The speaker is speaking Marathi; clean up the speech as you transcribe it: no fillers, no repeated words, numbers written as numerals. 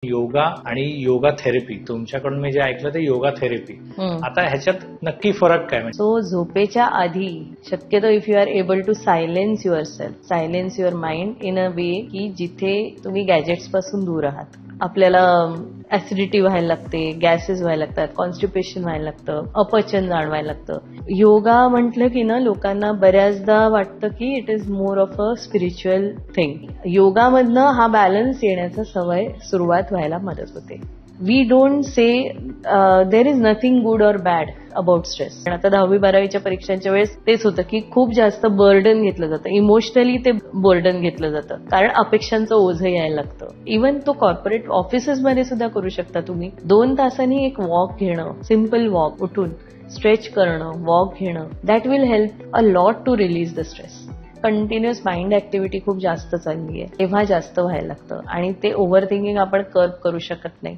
योगा आणि योगा थेरपी, तुमच्याकडून मी जे ऐकलं ते योगा थेरपी. आता ह्याच्यात नक्की फरक काय? म्हणजे सो झोपेच्या आधी शक्यतो if you are able to silence yourself, silence your mind in a way की जिथे तुम्ही गॅजेट्स पासून दूर आहात. आपल्याला ऍसिडिटी व्हायला लागते, गॅसेस व्हायला लागतात, कॉन्स्टिपेशन व्हायला लागतं, अपचन जाणवायला लागतं. योगा म्हटलं की ना लोकांना बऱ्याचदा वाटतं की it is more of a spiritual thing. योगामधनं हा बॅलन्स येण्याचा सवय सुरुवात व्हायला मदत होते. We don't say there is nothing good or bad about stress. पण आता 10वी-12वीच्या परीक्षांच्या वेळेस तेच होतं की खूप जास्त बर्डन घेतलं जातं, इमोशनली ते बर्डन घेतलं जातं, कारण अपेक्षांचं ओझं यायला लागतं. इव्हन तो कॉर्पोरेट ऑफिसेसमध्ये सुद्धा करू शकता तुम्ही. 2 तासांनी एक वॉक घेणं, सिम्पल वॉक, उठून स्ट्रेच करणं, वॉक घेणं, that will help a lot to release the stress. Continuous mind activity खूप जास्त चालली आहे तेव्हा जास्त व्हायला लागतं आणि ते ओव्हर थिंकिंग आपण कर्ब करू शकत नाही.